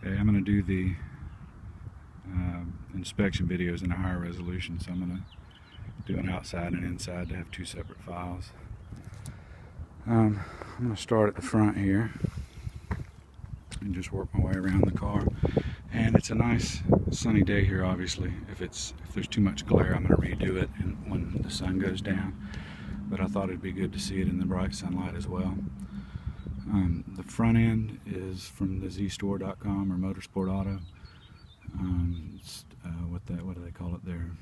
Okay, I'm going to do the inspection videos in a higher resolution, so I'm going to do an outside and inside to have two separate files. I'm going to start at the front here and just work my way around the car. And it's a nice sunny day here. Obviously, if there's too much glare, I'm going to redo it when the sun goes down. But I thought it'd be good to see it in the bright sunlight as well. The front end is from the zstore.com or Motorsport Auto. What do they call it there?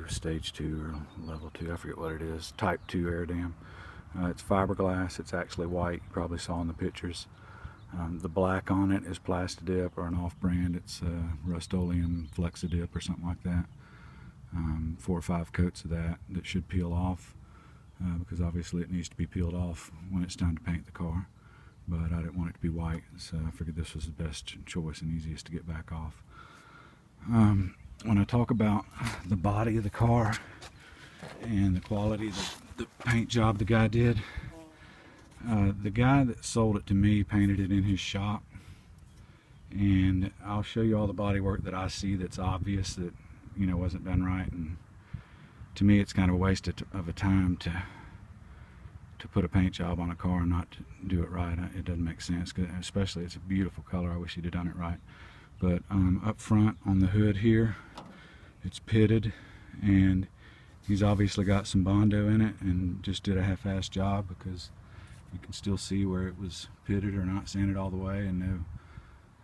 Stage 2 or level 2, I forget what it is. Type 2 air dam. It's fiberglass. It's actually white. You probably saw in the pictures. The black on it is Plastidip or an off-brand. It's Rust-Oleum Flexidip or something like that. 4 or 5 coats of that should peel off, because obviously it needs to be peeled off when it's time to paint the car. But I didn't want it to be white, so I figured this was the best choice and easiest to get back off. When I talk about the body of the car and the quality of the paint job the guy did, the guy that sold it to me painted it in his shop, and I'll show you all the body work that I see that's obvious that wasn't done right. And to me it's kind of a waste of a time to put a paint job on a car and not to do it right. It doesn't make sense, especially it's a beautiful color. I wish he'd have done it right. But up front on the hood here, it's pitted, and he's obviously got some Bondo in it and just did a half-assed job, because you can still see where it was pitted or not sanded all the way, and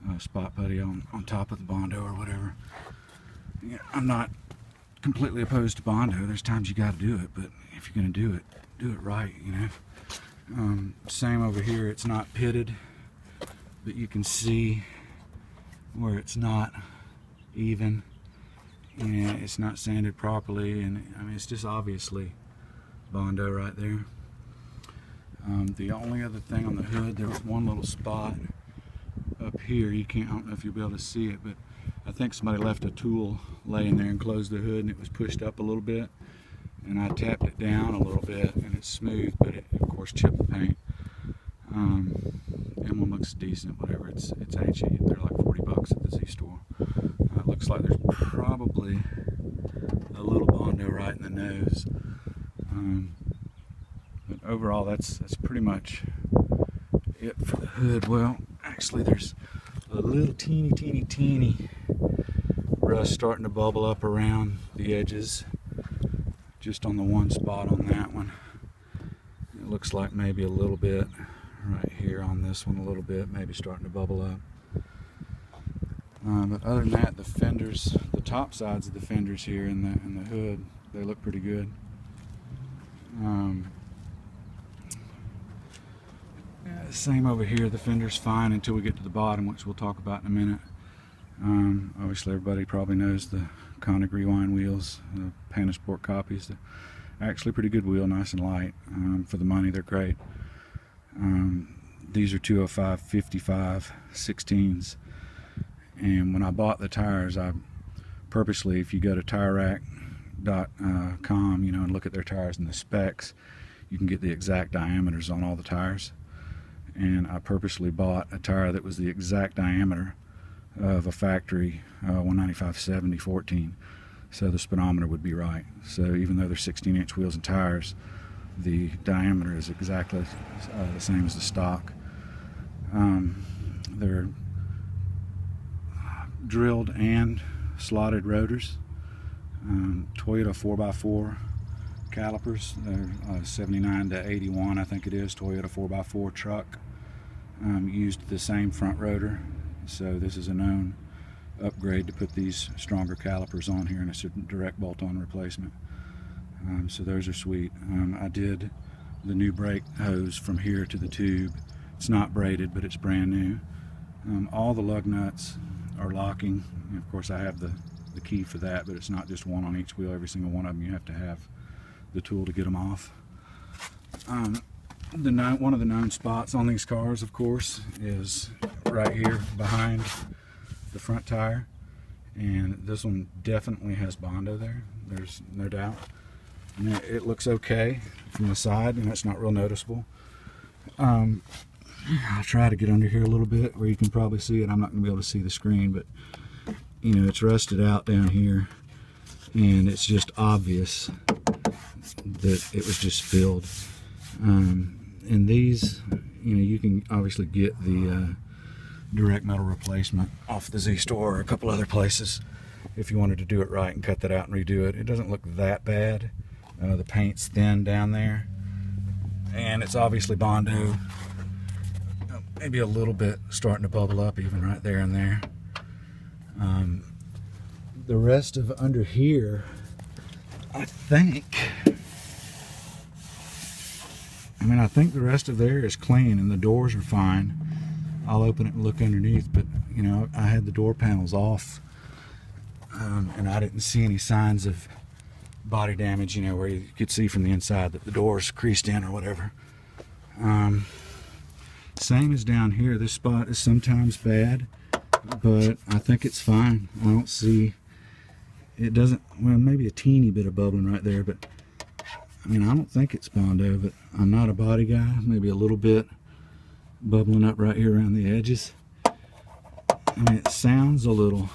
no spot putty on top of the Bondo or whatever. Yeah, I'm not completely opposed to Bondo. There's times you got to do it, but if you're going to do it right, Same over here. It's not pitted, but you can see where it's not even, and it's not sanded properly, and I mean it's just obviously Bondo right there. The only other thing on the hood, there was one little spot up here. I don't know if you'll be able to see it, but I think somebody left a tool laying there and closed the hood, and it was pushed up a little bit, and I tapped it down a little bit and it's smooth, but it of course chipped the paint. Emblem looks decent, whatever. It's ancient. They're like 40 bucks at the Z store. It looks like there's probably a little Bondo right in the nose. But overall, that's pretty much it for the hood. Well, actually, there's a little teeny rust starting to bubble up around the edges, just on the one spot on that one. It looks like maybe a little bit right here on this one, a little bit, maybe starting to bubble up. But other than that, the fenders, the top sides of the fenders here in the hood, they look pretty good. Same over here, the fender's fine until we get to the bottom, which we'll talk about in a minute. Obviously everybody probably knows the Koenig Rewind wheels, the Panasport copies. They're actually pretty good wheel, nice and light. For the money, they're great. These are 205 55 16s, and when I bought the tires, I purposely, if you go to TireRack.com, and look at their tires and the specs, you can get the exact diameters on all the tires. And I purposely bought a tire that was the exact diameter of a factory 195/70/14, so the speedometer would be right. So even though they're 16-inch wheels and tires, the diameter is exactly the same as the stock. They're drilled and slotted rotors. Toyota 4x4 calipers. They're 79 to 81, I think it is. Toyota 4x4 truck. Used the same front rotor, so this is a known upgrade to put these stronger calipers on here, and it's a direct bolt-on replacement. So those are sweet. I did the new brake hose from here to the tube. It's not braided, but it's brand new. All the lug nuts are locking, and of course I have the key for that, but it's not just one on each wheel. Every single one of them you have to have the tool to get them off. One of the known spots on these cars, of course, is right here behind the front tire, and this one definitely has Bondo there. There's no doubt. And it looks okay from the side, and it's not real noticeable. I'll try to get under here a little bit where you can probably see it. I'm not going to be able to see the screen, but you know, it's rusted out down here, and it's just obvious that it was just filled. And these, you know, you can obviously get the direct metal replacement off the Z store or a couple other places if you wanted to do it right and cut that out and redo it. It doesn't look that bad. The paint's thin down there, and it's obviously Bondo. Maybe a little bit starting to bubble up even right there and there. The rest of under here, I think the rest of there is clean and the doors are fine. I'll open it and look underneath, but you know, I had the door panels off, and I didn't see any signs of body damage, you know, where you could see from the inside that the door's creased in or whatever. Same as down here. This spot is sometimes bad, but I think it's fine. I don't see, it doesn't, well, maybe a teeny bit of bubbling right there, but I mean, I don't think it's Bondo, but I'm not a body guy. Maybe a little bit bubbling up right here around the edges. I mean, it sounds a little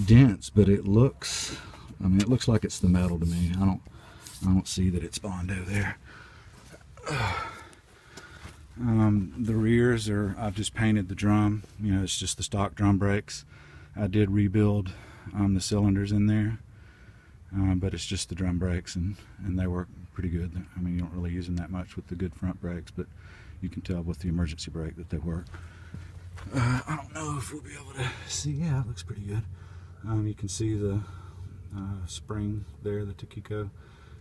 dense, but it looks, I mean, it looks like it's the metal to me. I don't see that it's Bondo there. The rears are, I've just painted the drum. You know, it's just the stock drum brakes. I did rebuild the cylinders in there, but it's just the drum brakes, and they work pretty good. I mean, you don't really use them that much with the good front brakes, but you can tell with the emergency brake that they work. I don't know if we'll be able to see. Yeah, it looks pretty good. You can see the spring there, the Takiko,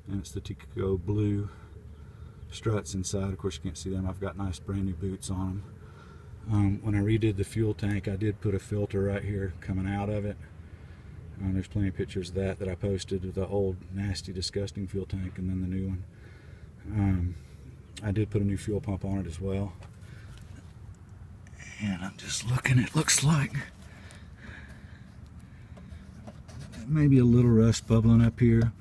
and it's the Takiko blue struts inside. Of course, you can't see them. I've got nice brand new boots on them. When I redid the fuel tank, I did put a filter right here coming out of it. There's plenty of pictures of that I posted of the old nasty disgusting fuel tank and then the new one. I did put a new fuel pump on it as well, and I'm just looking, it looks like maybe a little rust bubbling up here,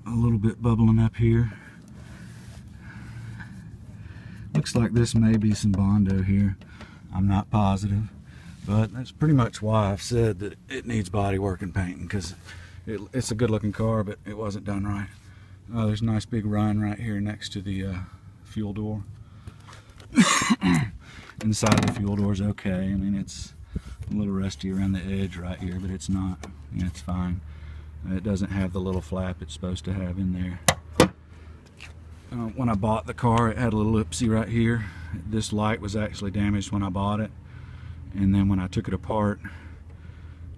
a little bit bubbling up here. Looks like this may be some Bondo here. I'm not positive, but that's pretty much why I've said that it needs body work and painting, because it's a good looking car, but it wasn't done right. There's a nice big run right here next to the fuel door. Inside the fuel door is okay. I mean, it's a little rusty around the edge right here, but it's not. Yeah, it's fine. It doesn't have the little flap it's supposed to have in there. When I bought the car, it had a little oopsie right here. This light was actually damaged when I bought it, and then when I took it apart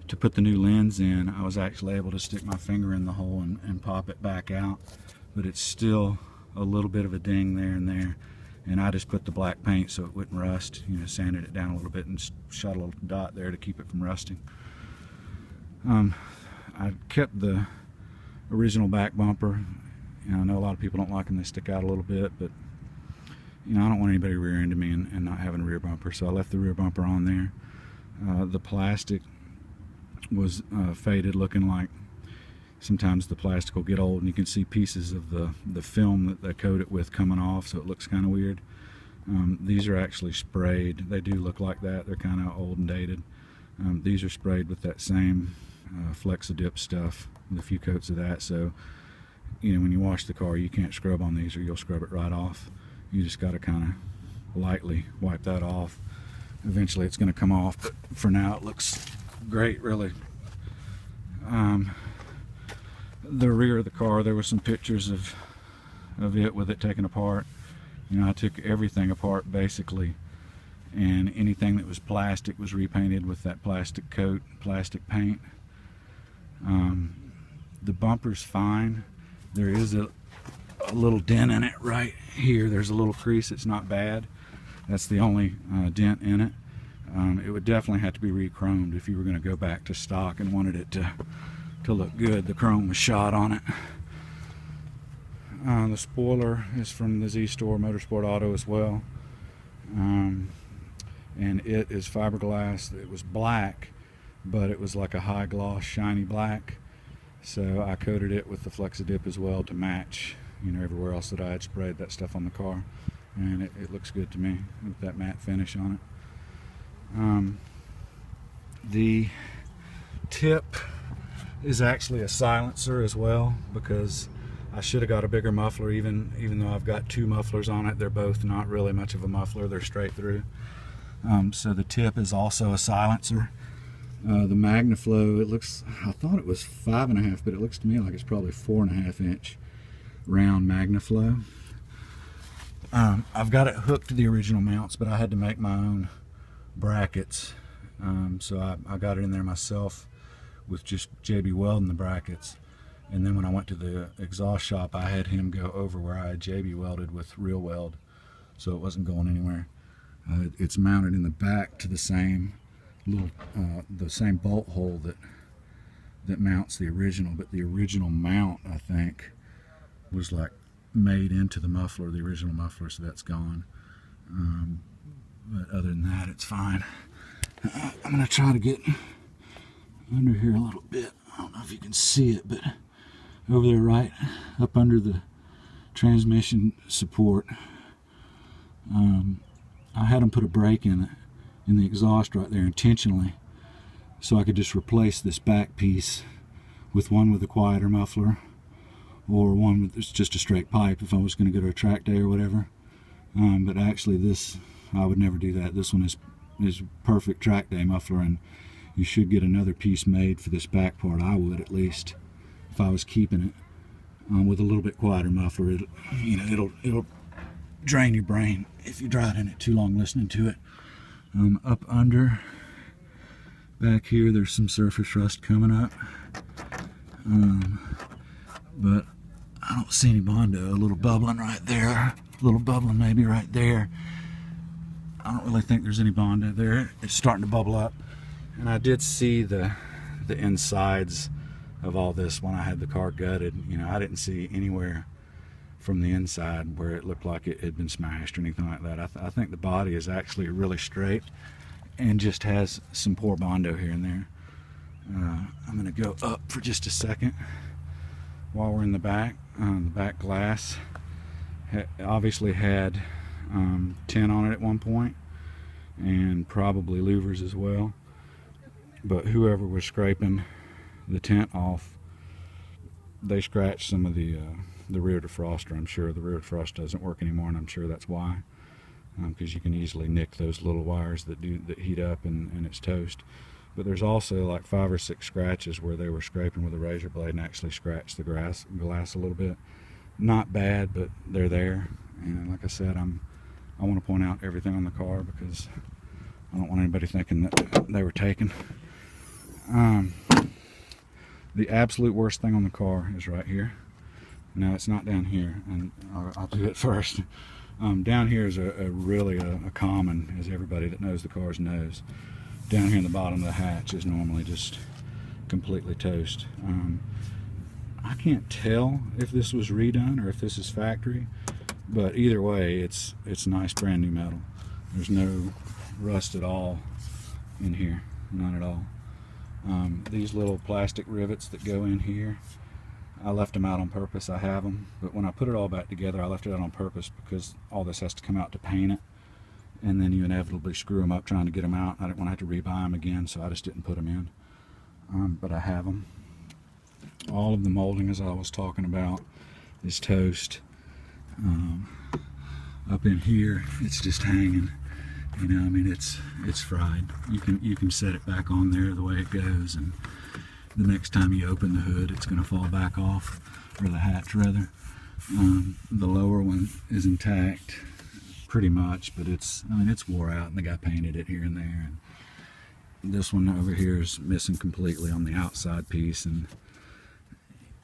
to put the new lens in, I was actually able to stick my finger in the hole and pop it back out, but it's still a little bit of a ding there and there, and I just put the black paint so it wouldn't rust. You know, sanded it down a little bit and shot a little dot there to keep it from rusting. I kept the original back bumper. You know, I know a lot of people don't like them, they stick out a little bit, but you know, I don't want anybody rear ending me and not having a rear bumper, so I left the rear bumper on there. The plastic was faded, looking like sometimes the plastic will get old and you can see pieces of the film that they coat it with coming off, so it looks kind of weird. These are actually sprayed. They do look like that. They're kind of old and dated. These are sprayed with that same Flexidip stuff, with a few coats of that, so you know, when you wash the car, you can't scrub on these or you'll scrub it right off. You just got to kind of lightly wipe that off. Eventually it's going to come off, but for now it looks great, really. The rear of the car, there were some pictures of it with it taken apart. You know, I took everything apart basically, and anything that was plastic was repainted with that plastic coat, plastic paint. The bumper's fine. There is a little dent in it right here. There's a little crease. It's not bad. That's the only dent in it. It would definitely have to be re-chromed if you were going to go back to stock and wanted it to look good. The chrome was shot on it. The spoiler is from the Z Store Motorsport Auto as well, and it is fiberglass. It was black, but it was like a high gloss shiny black, so I coated it with the Flexidip as well to match, you know, everywhere else that I had sprayed that stuff on the car. and it looks good to me with that matte finish on it. The tip is actually a silencer as well, because I should have got a bigger muffler. Even though I've got two mufflers on it, they're both not really much of a muffler, they're straight through. So the tip is also a silencer. The MagnaFlow, it looks, I thought it was 5.5, but it looks to me like it's probably 4.5 inch round MagnaFlow. I've got it hooked to the original mounts, but I had to make my own brackets. So I got it in there myself with just JB welding the brackets. And then when I went to the exhaust shop, I had him go over where I had JB welded with real weld, so it wasn't going anywhere. It's mounted in the back to the same little, the same bolt hole that mounts the original, but the original mount, I think, was like made into the muffler, the original muffler, so that's gone. But other than that, it's fine. I'm gonna try to get under here a little bit. I don't know if you can see it, but over there, right up under the transmission support, I had them put a brake in the exhaust right there intentionally, so I could just replace this back piece with one with a quieter muffler, or one with just a straight pipe if I was going to go to a track day or whatever. But actually, this, I would never do that. This one is perfect track day muffler, and you should get another piece made for this back part. I would, at least, if I was keeping it, with a little bit quieter muffler. It'll drain your brain if you drive in it too long listening to it. Up under back here, there's some surface rust coming up, but I don't see any Bondo. A little bubbling right there, a little bubbling maybe right there. I don't really think there's any Bondo there. It's starting to bubble up, and I did see the insides of all this when I had the car gutted. You know, I didn't see anywhere from the inside where it looked like it had been smashed or anything like that. I think the body is actually really straight and just has some poor Bondo here and there. I'm going to go up for just a second while we're in the back. The back glass obviously had tin on it at one point, and probably louvers as well, but whoever was scraping the tint off, they scratched some of the rear defroster. I'm sure the rear defroster doesn't work anymore, and I'm sure that's why, because you can easily nick those little wires that heat up and it's toast. But there's also like 5 or 6 scratches where they were scraping with a razor blade and actually scratched the glass a little bit. Not bad, but they're there. And like I said, I want to point out everything on the car because I don't want anybody thinking that they were taken. The absolute worst thing on the car is right here. No, it's not down here, and I'll do it first. Down here is really a common, as everybody that knows the cars knows. Down here in the bottom of the hatch is normally just completely toast. I can't tell if this was redone or if this is factory, but either way, it's nice brand new metal. There's no rust at all in here, none at all. These little plastic rivets that go in here, I left them out on purpose. I have them, but when I put it all back together, I left it out on purpose because all this has to come out to paint it, and then you inevitably screw them up trying to get them out. I didn't want to have to rebuy them again, so I just didn't put them in. But I have them. All of the molding, as I was talking about, is toast. Up in here, it's just hanging. You know, I mean, it's fried. You can set it back on there the way it goes, and the next time you open the hood, it's going to fall back off, or the hatch rather. The lower one is intact, pretty much, but it's wore out, and the guy painted it here and there. And this one over here is missing completely on the outside piece, and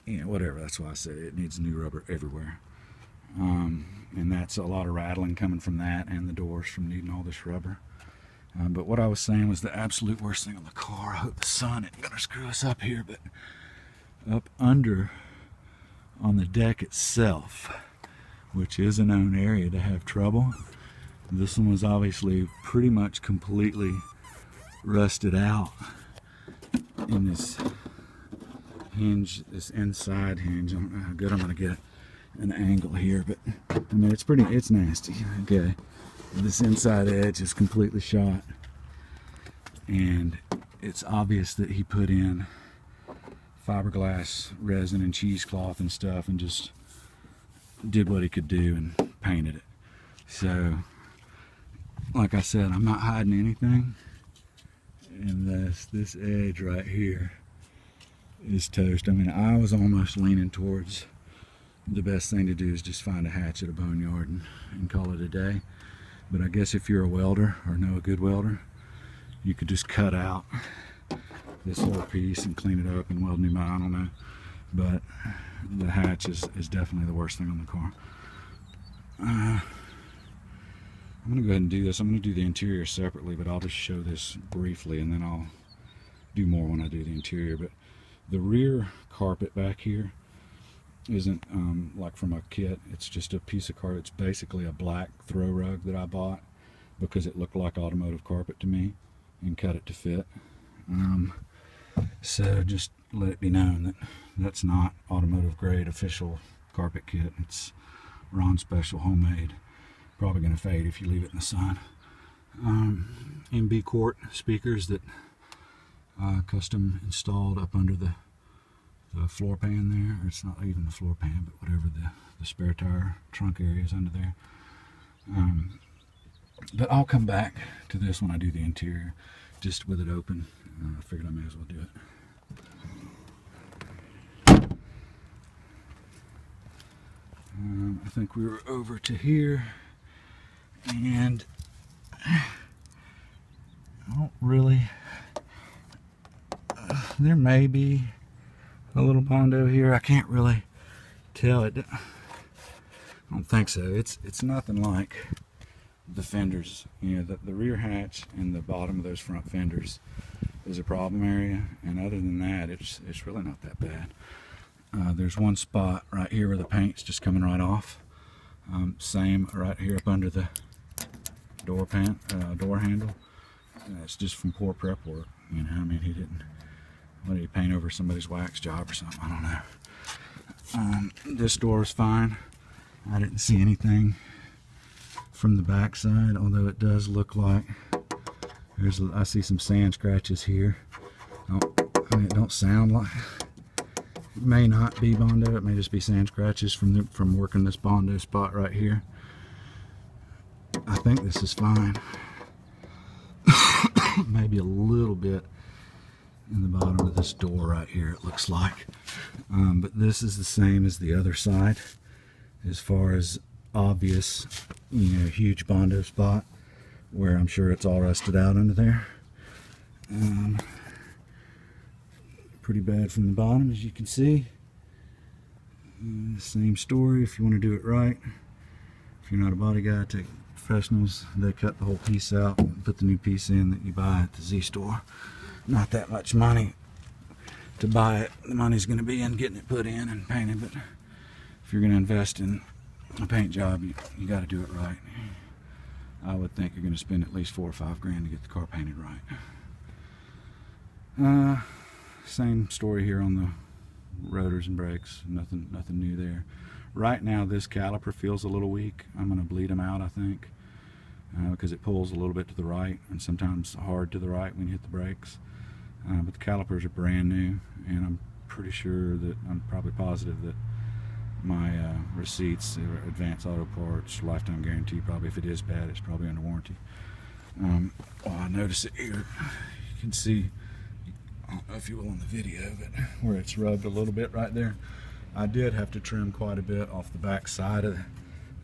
you know, whatever. That's why I said it needs new rubber everywhere. And that's a lot of rattling coming from that, and the doors from needing all this rubber. But what I was saying was the absolute worst thing on the car. I hope the sun isn't going to screw us up here, but up under on the deck itself, which is a known area to have trouble. This one was obviously pretty much completely rusted out in this hinge, this inside hinge. I don't know how good I'm going to get it. an angle here, but I mean it's nasty. Okay, this inside edge is completely shot, and it's obvious that he put in fiberglass resin and cheesecloth and stuff and just did what he could do and painted it. So like I said, I'm not hiding anything, and this edge right here is toast. I mean, I was almost leaning towards the best thing to do is just find a hatchet, a boneyard, and call it a day. But I guess if you're a welder or know a good welder, you could just cut out this whole piece and clean it up and weld new mine. I don't know, but the hatch is definitely the worst thing on the car. I'm gonna go ahead and do this. I'm gonna do the interior separately, but I'll just show this briefly and then I'll do more when I do the interior. But the rear carpet back here isn't like from a kit. It's just a piece of carpet. It's basically a black throw rug that I bought because it looked like automotive carpet to me and cut it to fit. So just let it be known that that's not automotive grade official carpet kit. It's Ron Special homemade. Probably going to fade if you leave it in the sun. MB Court speakers that I custom installed up under the floor pan there. Or it's not even the floor pan, but whatever the spare tire trunk area is under there. But I'll come back to this when I do the interior, just with it open. I figured I may as well do it. I think we were over to here, and I don't really, there may be a little Bondo here. I can't really tell it. I don't think so. It's nothing like the fenders. You know, the rear hatch and the bottom of those front fenders is a problem area, and other than that, it's really not that bad. There's one spot right here where the paint's just coming right off. Same right here up under the door handle. It's just from poor prep work. You know, I mean, he didn't. What did he paint over somebody's wax job or something? I don't know. This door is fine. I didn't see anything from the back side, although it does look like I see some sand scratches here. I mean, it don't sound like. It may not be Bondo. It may just be sand scratches from working this Bondo spot right here. I think this is fine. Maybe a little bit in the bottom of this door right here, it looks like. But this is the same as the other side as far as obvious, you know, huge Bondo spot where I'm sure it's all rusted out under there. Pretty bad from the bottom, as you can see. Same story if you want to do it right. If you're not a body guy, take professionals. They cut the whole piece out and put the new piece in that you buy at the Z store. Not that much money to buy it. The money's going to be in getting it put in and painted, but if you're going to invest in a paint job, you got to do it right. I would think you're going to spend at least $4 or $5 grand to get the car painted right. Same story here on the rotors and brakes. Nothing new there. Right now this caliper feels a little weak. I'm going to bleed them out, I think, because it pulls a little bit to the right and sometimes hard to the right when you hit the brakes. But the calipers are brand new, and I'm pretty sure that, I'm probably positive that my receipts, Advanced Auto Parts, lifetime guarantee, probably if it is bad, it's probably under warranty. Oh, I notice it here. You can see, I don't know if you will on the video, but where it's rubbed a little bit right there. I did have to trim quite a bit off the back side of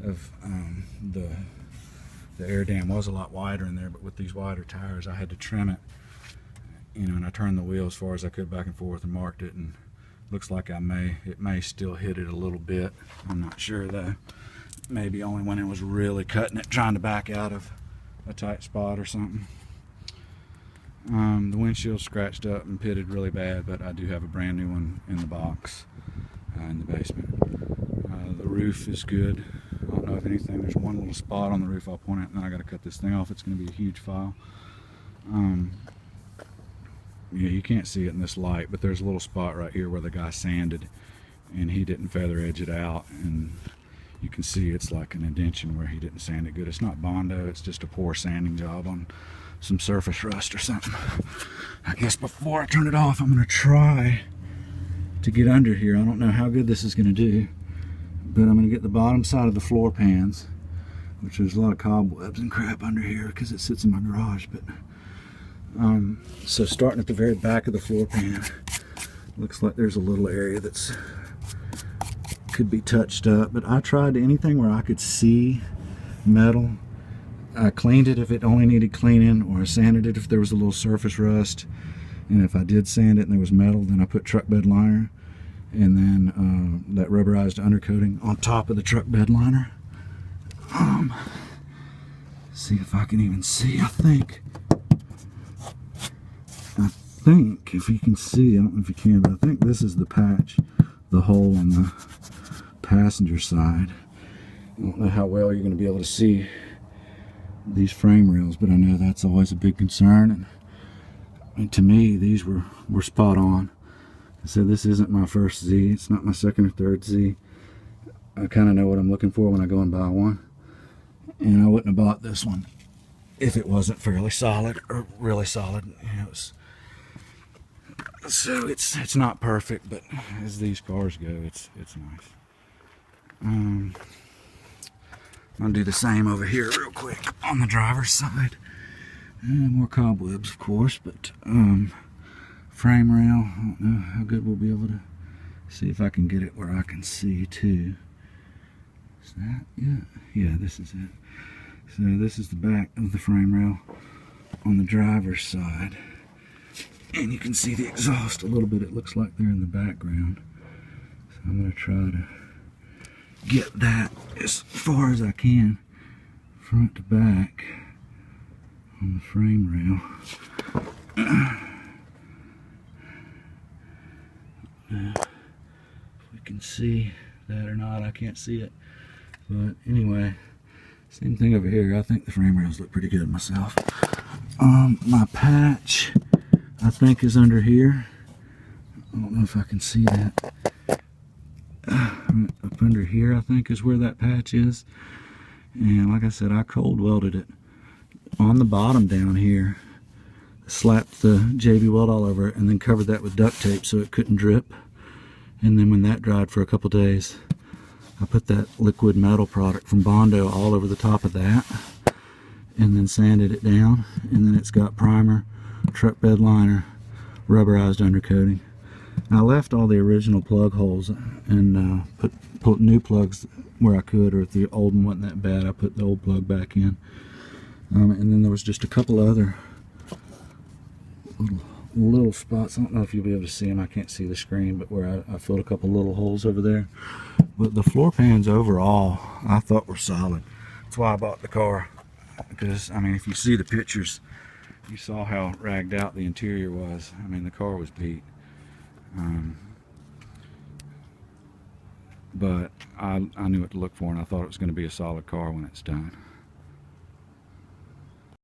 the air dam. Was a lot wider in there, but with these wider tires I had to trim it, you know, and I turned the wheel as far as I could back and forth and marked it, and looks like it may still hit it a little bit. I'm not sure though. Maybe only when it was really cutting it, trying to back out of a tight spot or something. The windshield's scratched up and pitted really bad, but I do have a brand new one in the box in the basement. The roof is good. I don't know if anything. There's one little spot on the roof I'll point out, and then I got to cut this thing off. It's going to be a huge file. Yeah, you can't see it in this light, but there's a little spot right here where the guy sanded and he didn't feather edge it out, and you can see it's like an indentation where he didn't sand it good. It's not Bondo, it's just a poor sanding job on some surface rust or something. I guess before I turn it off, I'm going to try to get under here. I don't know how good this is going to do, but I'm going to get the bottom side of the floor pans, which there's a lot of cobwebs and crap under here because it sits in my garage. But so starting at the very back of the floor pan, looks like there's a little area that's could be touched up, but I tried anything where I could see metal. I cleaned it if it only needed cleaning, or I sanded it if there was a little surface rust, and if I did sand it and there was metal, then I put truck bed liner and then that rubberized undercoating on top of the truck bed liner. See if I can even see. I think if you can see, I don't know if you can, but I think this is the patch, the hole on the passenger side. I don't know how well you're going to be able to see these frame rails, but I know that's always a big concern, and to me these were spot on. I said this isn't my first Z, it's not my second or third Z. I kind of know what I'm looking for when I go and buy one, and I wouldn't have bought this one if it wasn't fairly solid, or really solid. You know, so it's not perfect, but as these cars go, it's nice. I'm gonna do the same over here real quick on the driver's side. More cobwebs, of course, but frame rail, I don't know how good we'll be able to see. If I can get it where I can see too. Is that it? Yeah, this is it. So this is the back of the frame rail on the driver's side, and you can see the exhaust a little bit. It looks like they're in the background, so I'm going to try to get that as far as I can, front to back, on the frame rail. If we can see that or not, I can't see it. But anyway, same thing over here. I think the frame rails look pretty good myself. My patch, I think, is under here. I don't know if I can see that. Up under here, I think, is where that patch is. And like I said, I cold welded it on the bottom down here, slapped the JB weld all over it, and then covered that with duct tape so it couldn't drip. And then when that dried for a couple days, I put that liquid metal product from Bondo all over the top of that, and then sanded it down. And then it's got primer, truck bed liner, rubberized undercoating. I left all the original plug holes and put new plugs where I could, or if the old one wasn't that bad, I put the old plug back in. And then there was just a couple other little spots. I don't know if you'll be able to see them. I can't see the screen, but where I filled a couple little holes over there. But the floor pans overall, I thought were solid. That's why I bought the car. Because, I mean, if you see the pictures, you saw how ragged out the interior was. I mean, the car was beat. But I knew what to look for, and I thought it was going to be a solid car when it's done.